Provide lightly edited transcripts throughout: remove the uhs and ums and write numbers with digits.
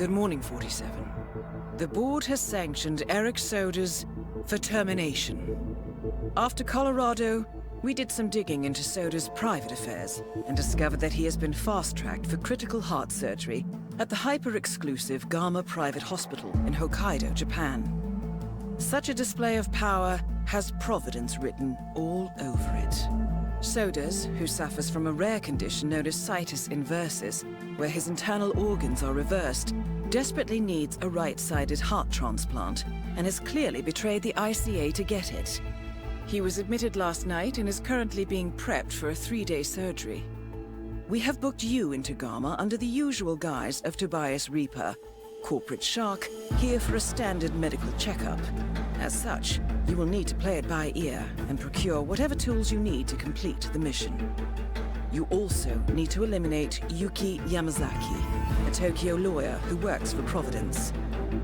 Good morning, 47. The board has sanctioned Eric Soda's for termination. After Colorado, we did some digging into Soda's private affairs and discovered that he has been fast-tracked for critical heart surgery at the hyper-exclusive Gama Private Hospital in Hokkaido, Japan. Such a display of power has Providence written all over it. Sodas, who suffers from a rare condition known as situs inversus, where his internal organs are reversed, desperately needs a right-sided heart transplant and has clearly betrayed the ICA to get it. He was admitted last night and is currently being prepped for a 3-day surgery. We have booked you into Gama under the usual guise of Tobias Reaper, corporate shark, here for a standard medical checkup. As such, you will need to play it by ear and procure whatever tools you need to complete the mission. You also need to eliminate Yuki Yamazaki, a Tokyo lawyer who works for Providence.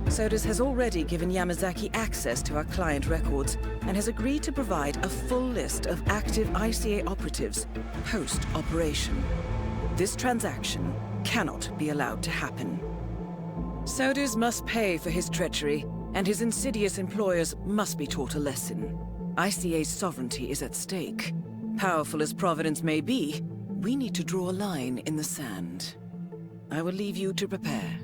Sodas has already given Yamazaki access to our client records and has agreed to provide a full list of active ICA operatives post-operation. This transaction cannot be allowed to happen. Sodas must pay for his treachery, and his insidious employers must be taught a lesson. ICA's sovereignty is at stake. Powerful as Providence may be, we need to draw a line in the sand. I will leave you to prepare.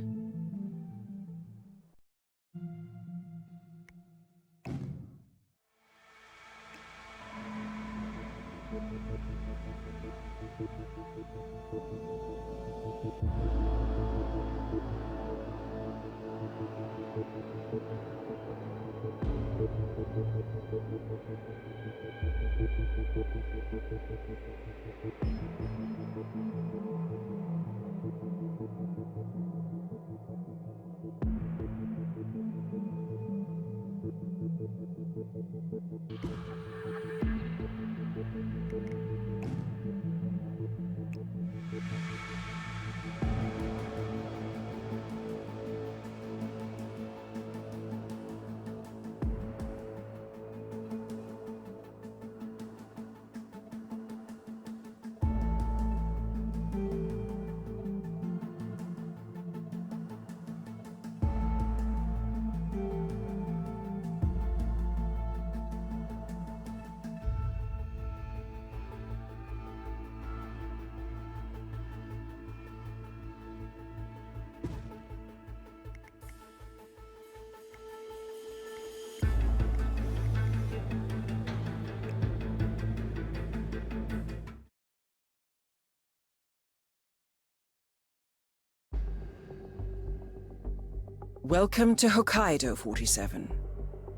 Welcome to Hokkaido, 47.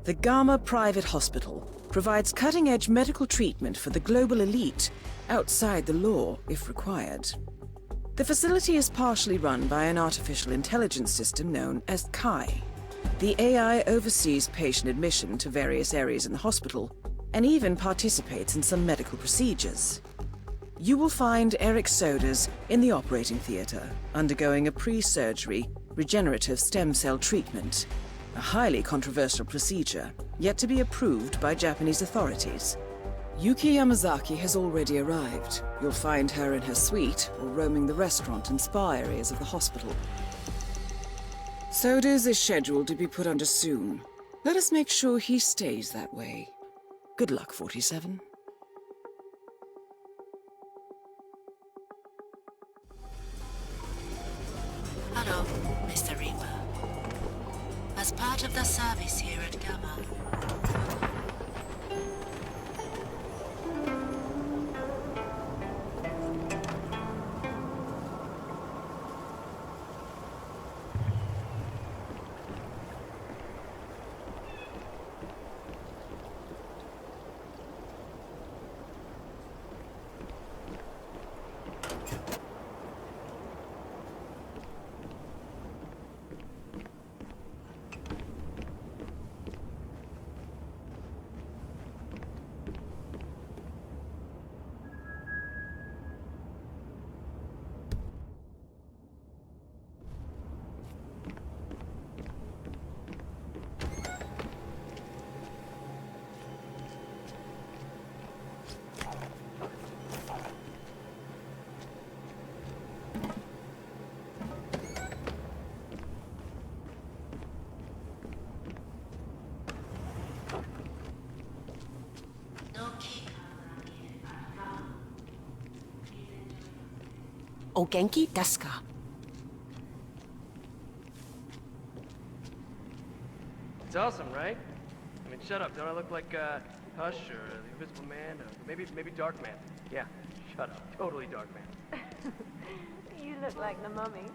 The Gama Private Hospital provides cutting-edge medical treatment for the global elite, outside the law if required. The facility is partially run by an artificial intelligence system known as Kai. The AI oversees patient admission to various areas in the hospital, and even participates in some medical procedures. You will find Eric Sodas in the operating theater, undergoing a pre-surgery regenerative stem cell treatment, a highly controversial procedure, yet to be approved by Japanese authorities. Yuki Yamazaki has already arrived. You'll find her in her suite or roaming the restaurant and spa areas of the hospital. Sodas is scheduled to be put under soon. Let us make sure he stays that way. Good luck, 47. Hello, Mr. Reaper. As part of the service here at Gamma, O genki desu ka? It's awesome, right? I mean, shut up. Don't I look like, Hush or the Invisible Man? Or maybe Dark Man. Yeah, shut up. Totally Dark Man. You look like the mummy.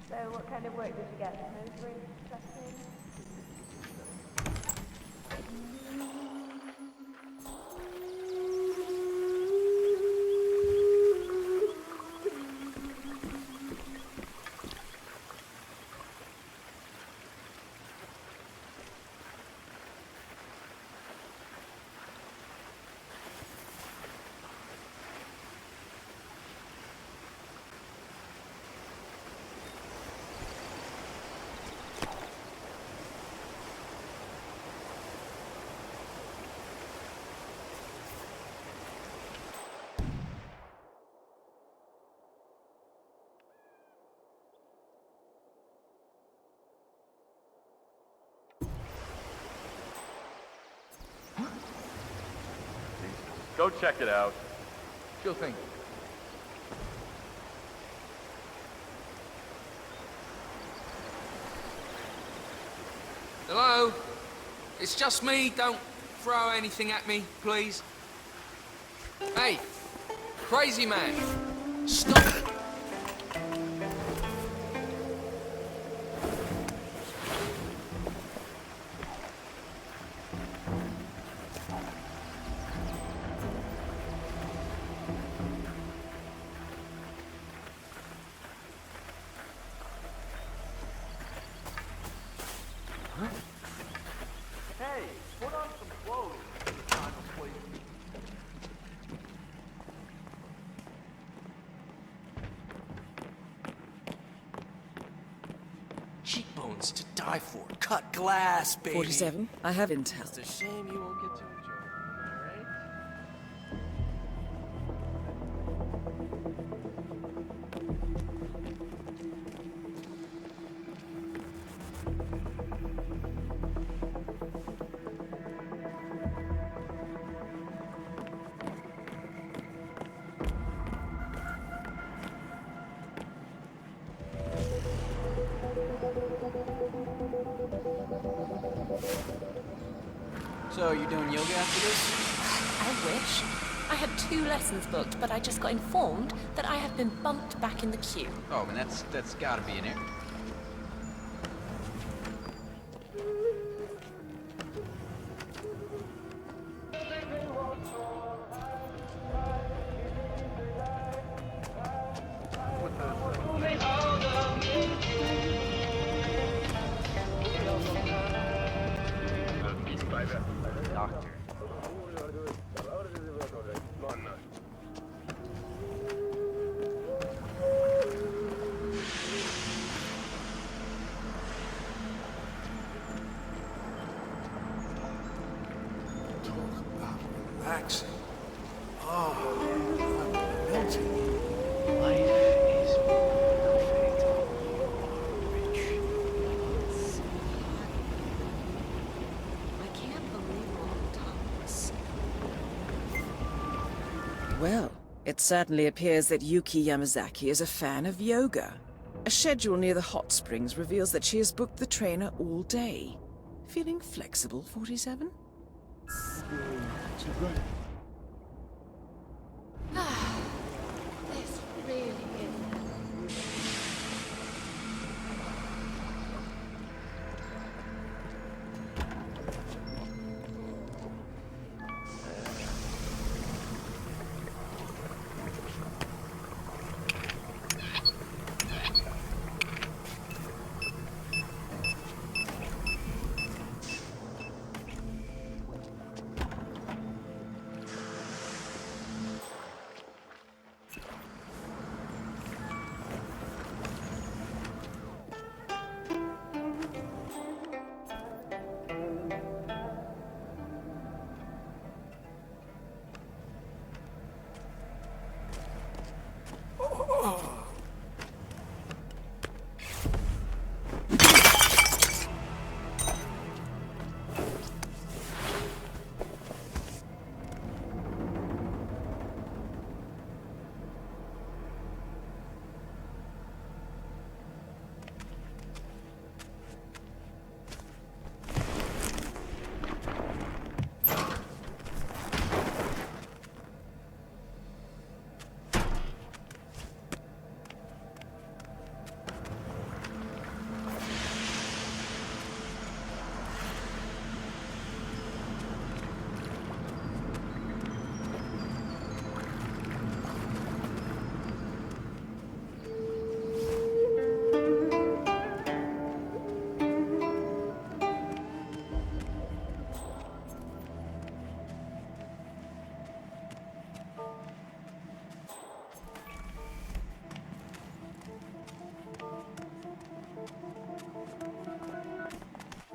So what kind of work did you get in those rooms tucked in? Go check it out. Sure thing. Hello? It's just me. Don't throw anything at me, please. Hey, crazy man. Stop it. Hey, put on some clothes. Time to play. Cheekbones to die for. Cut glass, baby. 47, I have intel. It's a shame you won't get to enjoy it, am I right? So, you doing yoga after this? I wish. I had 2 lessons booked, but I just got informed that I have been bumped back in the queue. Oh, man, that's gotta be in there. Doctor. Talk about relaxing. Oh, I'm melting. Life is perfect. You are rich. I can't believe we're on Thomas. Well, it certainly appears that Yuki Yamazaki is a fan of yoga. A schedule near the hot springs reveals that she has booked the trainer all day. Feeling flexible, 47? This really is.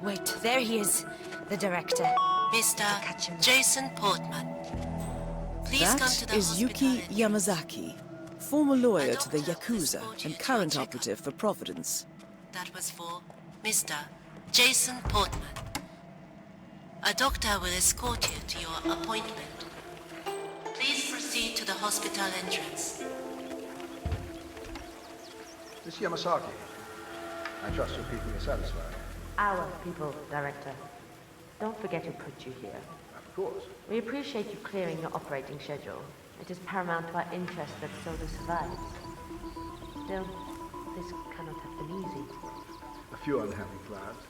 Wait, there he is, the director. Mr. Jason Portman. Please come to That the is hospital Yuki entrance. Yamazaki, former lawyer A to the doctor will Yakuza escort you and to current a checkup. operative for Providence. That was for Mr. Jason Portman. A doctor will escort you to your appointment. Please proceed to the hospital entrance. Miss Yamasaki, I trust your people are satisfied. Our people, Director. Don't forget who put you here. Of course. We appreciate you clearing your operating schedule. It is paramount to our interest that Soda survives. Still, this cannot have been easy. A few unhappy clients.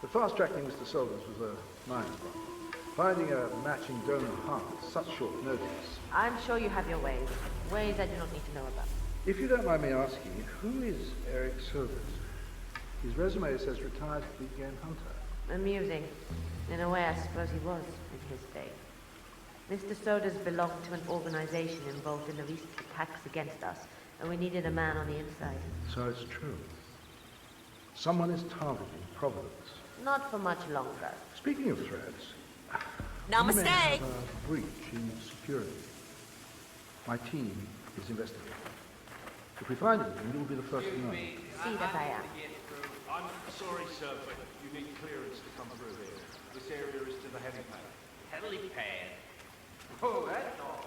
But fast-tracking Mr. Solder's was a minor problem. Finding a matching donor heart at such short notice. I'm sure you have your ways. Ways I do not need to know about. If you don't mind me asking, who is Eric Solders? His resume says retired big game hunter. Amusing. In a way, I suppose he was in his day. Mr. Sodas belonged to an organization involved in the recent attacks against us, and we needed a man on the inside. So it's true. Someone is targeting Providence. Not for much longer. Speaking of threats, Namaste. you may have a breach in security. My team is investigating. If we find anything, you'll be the first to know. See that I am. I'm sorry, sir, but you need clearance to come through here. This area is to the heavy pad. Heavily pad. Oh, that's all.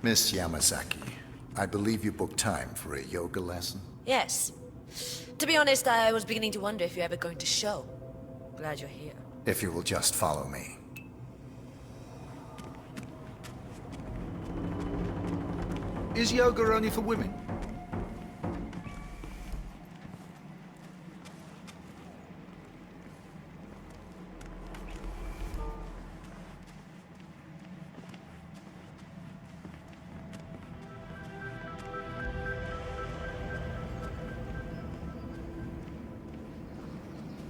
Miss Yamazaki, I believe you booked time for a yoga lesson? Yes. To be honest, I was beginning to wonder if you're ever going to show. Glad you're here. If you will just follow me. Is yoga only for women?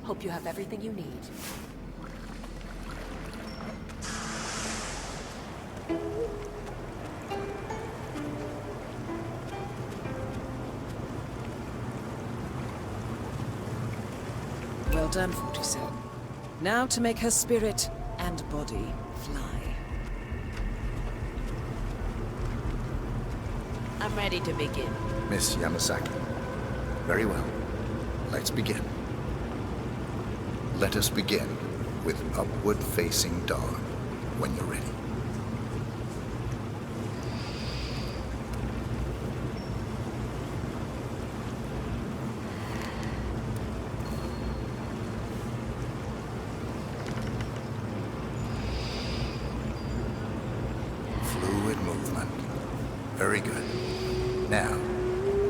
Hope you have everything you need. Well done, 47. Now to make her spirit and body fly. I'm ready to begin. Miss Yamazaki. Very well. Let's begin. Let us begin with upward-facing dog when you're ready. Fluid movement. Very good. Now,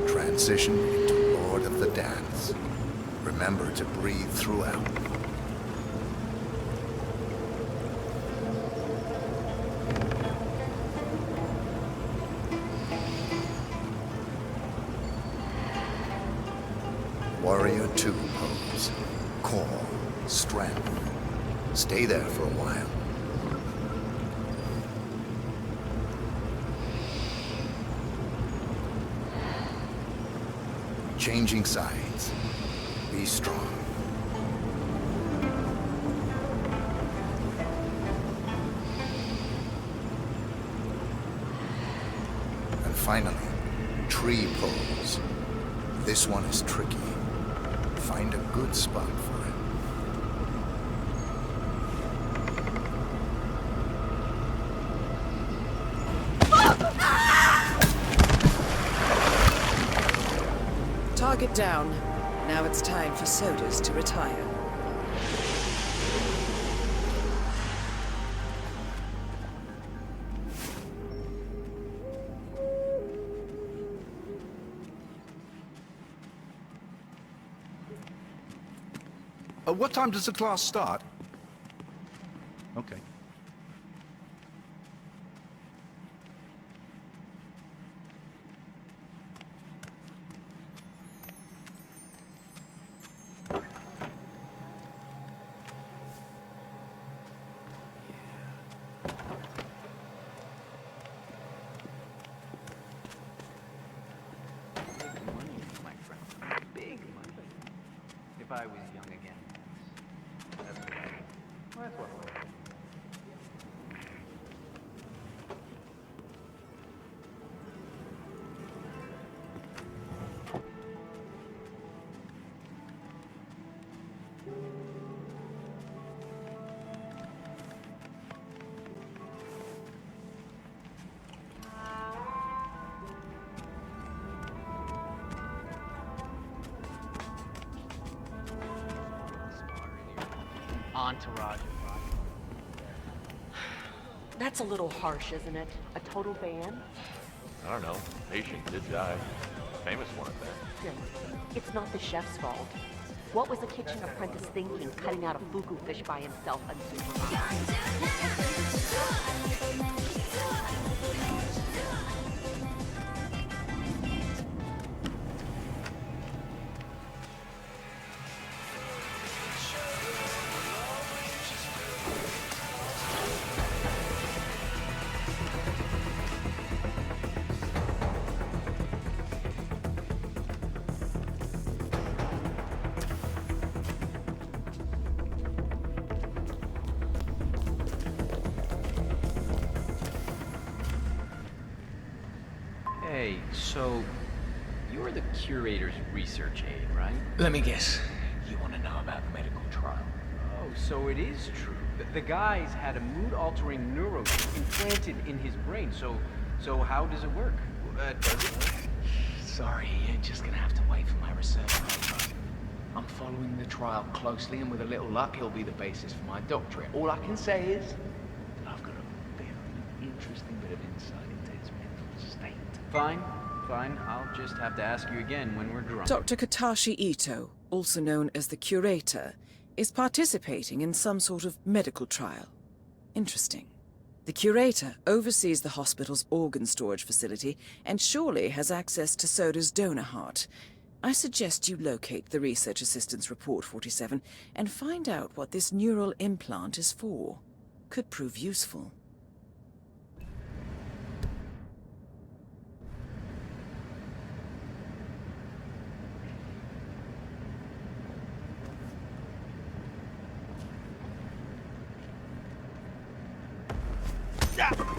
transition into Lord of the Dance. Remember to breathe throughout. Warrior 2 pose. Core, strength. Stay there for a while. Changing sides. Be strong. And finally, tree pose. This one is tricky. Find a good spot for it. Target down. Now it's time for Sodas to retire. What time does the class start? Okay. Entourage. That's a little harsh, isn't it? A total ban? I don't know. Patient did die. Famous one at that. Good. It's not the chef's fault. What was a kitchen apprentice thinking, cutting out a fugu fish by himself unsupervised? Hey, so you're the curator's research aide, right? Let me guess. You want to know about the medical trial? Oh, so it is true. The guy's had a mood-altering neurochip implanted in his brain. So how does it work? Does it work? Sorry, you're just gonna have to wait for my research paper. I'm following the trial closely, and with a little luck, it'll be the basis for my doctorate. All I can say is that I've got a very interesting bit of insight into his mental state. Fine. I'll just have to ask you again when we're drunk. Dr. Katashi Ito, also known as the Curator, is participating in some sort of medical trial. Interesting. The Curator oversees the hospital's organ storage facility and surely has access to Soda's donor heart. I suggest you locate the Research Assistant's Report 47 and find out what this neural implant is for. Could prove useful.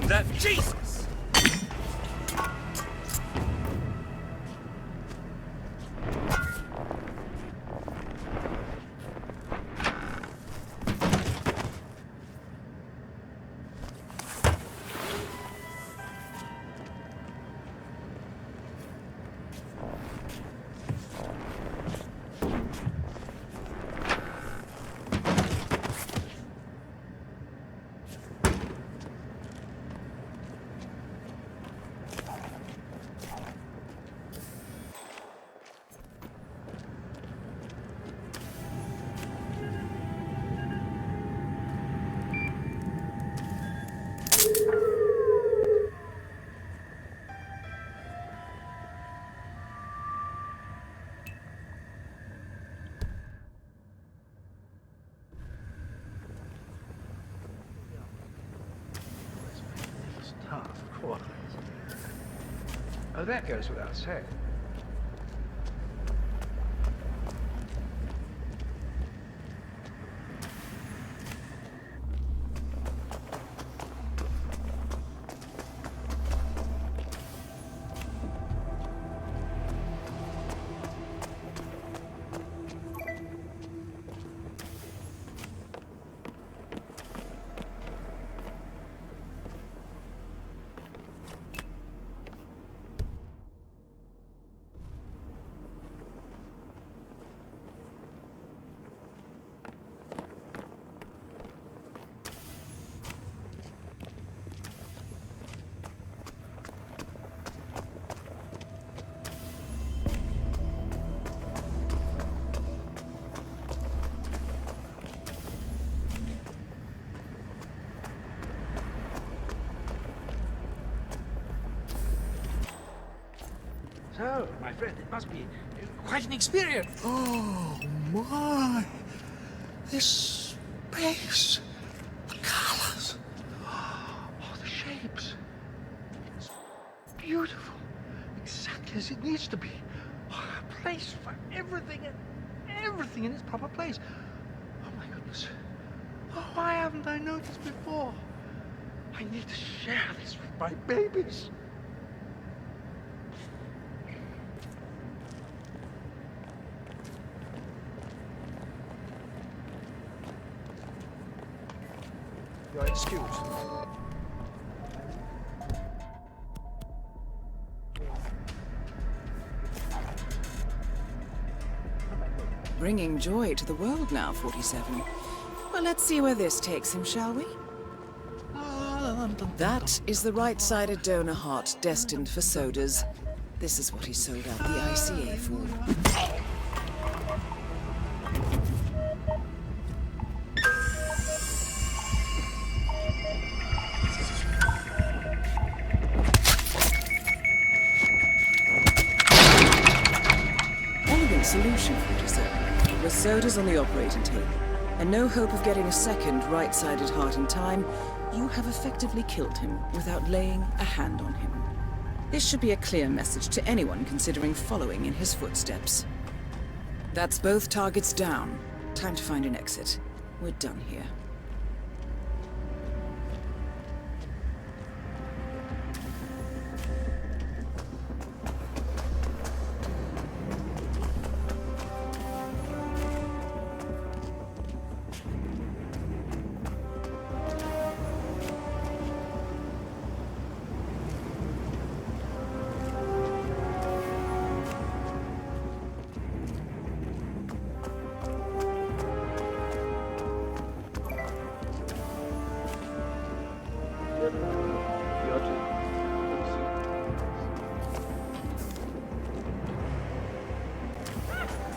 That Jesus! Of course. Oh, that goes without saying. So, my friend, it must be quite an experience. Oh, my. This space. The colors. Oh, the shapes. It's beautiful. Exactly as it needs to be. Oh, a place for everything in its proper place. Oh, my goodness. Why haven't I noticed before? I need to share this with my babies. Your excuse. Bringing joy to the world now, 47. Well, let's see where this takes him, shall we? That is the right-sided donor heart destined for sodas. This is what he sold out the ICA for. Solution, 47. With sodas on the operating table, and no hope of getting a second right-sided heart in time, you have effectively killed him without laying a hand on him. This should be a clear message to anyone considering following in his footsteps. That's both targets down. Time to find an exit. We're done here.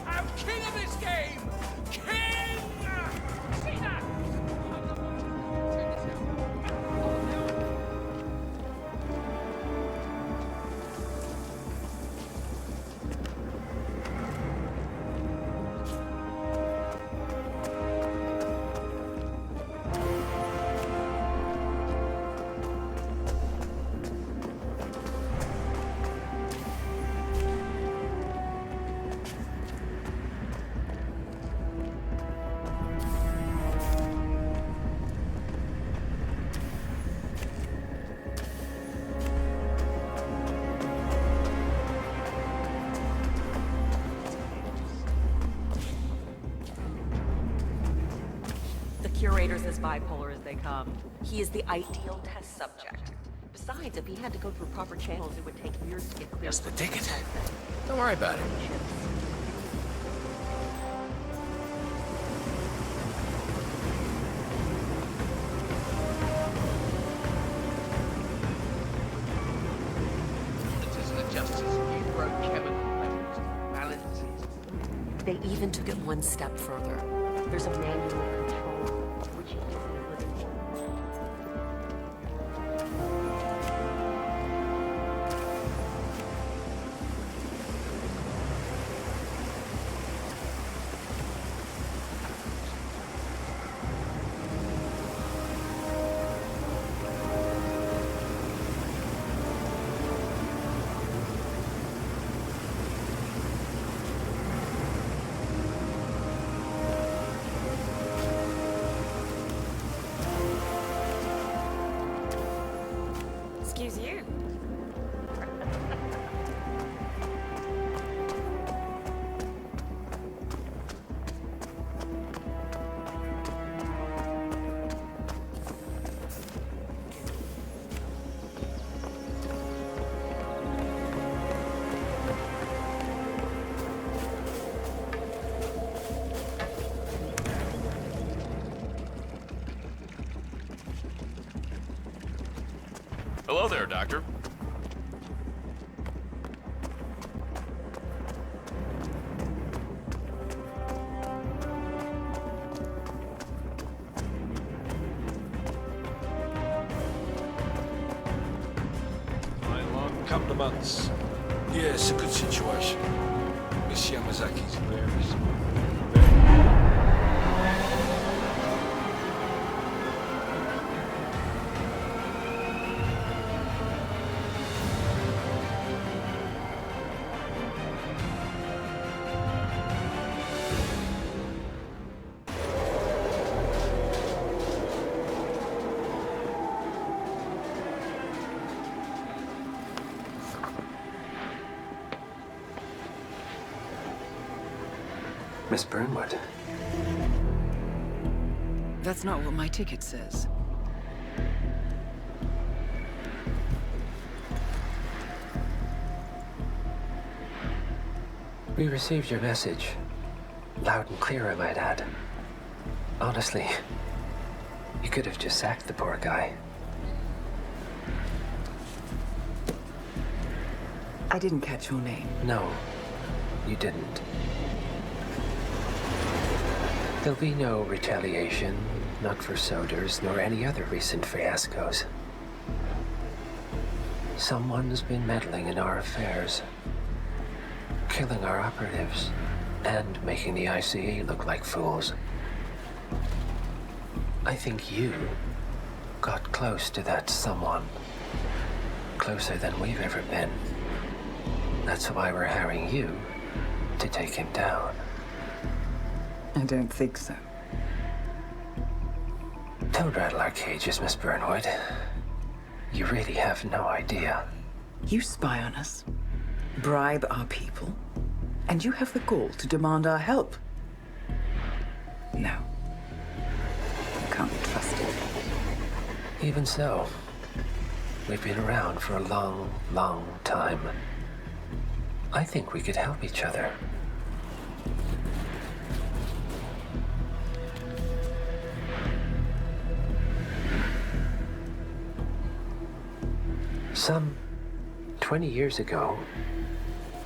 I'm king of this game! King! See that? Curator's as bipolar as they come. He is the ideal test subject. Besides, if he had to go through proper channels, it would take years to get clear. That's the ticket. Don't worry about it. They even took it one step further. There's a manual control, which he isn't living for. Excuse you. Hello there, Doctor. Couple of months. Yeah, it's a good situation. Miss Yamazaki's very Miss Burnwood. That's not what my ticket says. We received your message. Loud and clear, I might add. Honestly, you could have just sacked the poor guy. I didn't catch your name. No, you didn't. There'll be no retaliation, not for Soders, nor any other recent fiascos. Someone's been meddling in our affairs, killing our operatives, and making the ICE look like fools. I think you got close to that someone. Closer than we've ever been. That's why we're hiring you to take him down. I don't think so. Don't rattle our cages, Miss Burnwood. You really have no idea. You spy on us, bribe our people, and you have the gall to demand our help. No. You can't be trusted. Even so, we've been around for a long, long time. I think we could help each other. Some 20 years ago,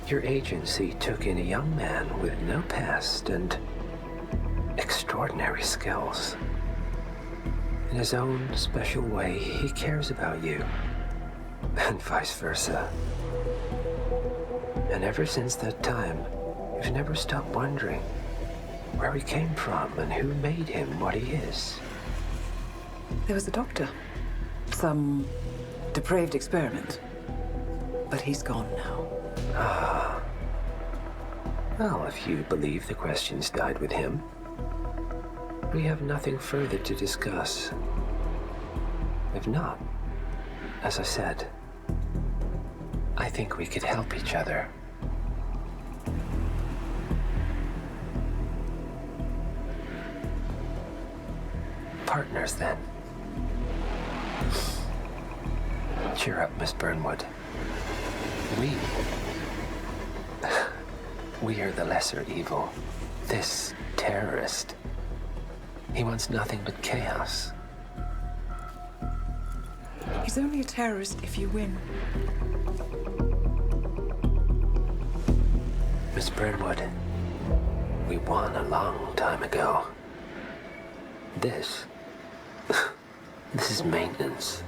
your agency took in a young man with no past and extraordinary skills. In his own special way, he cares about you, and vice versa. And ever since that time, we've never stopped wondering where he came from and who made him what he is. There was a doctor. Some depraved experiment. But he's gone now. Ah. Well, if you believe the questions died with him, we have nothing further to discuss. If not, as I said, I think we could help each other. Partners, then. Cheer up, Miss Burnwood. We are the lesser evil. This terrorist, he wants nothing but chaos. He's only a terrorist if you win. Miss Burnwood, we won a long time ago. This is maintenance.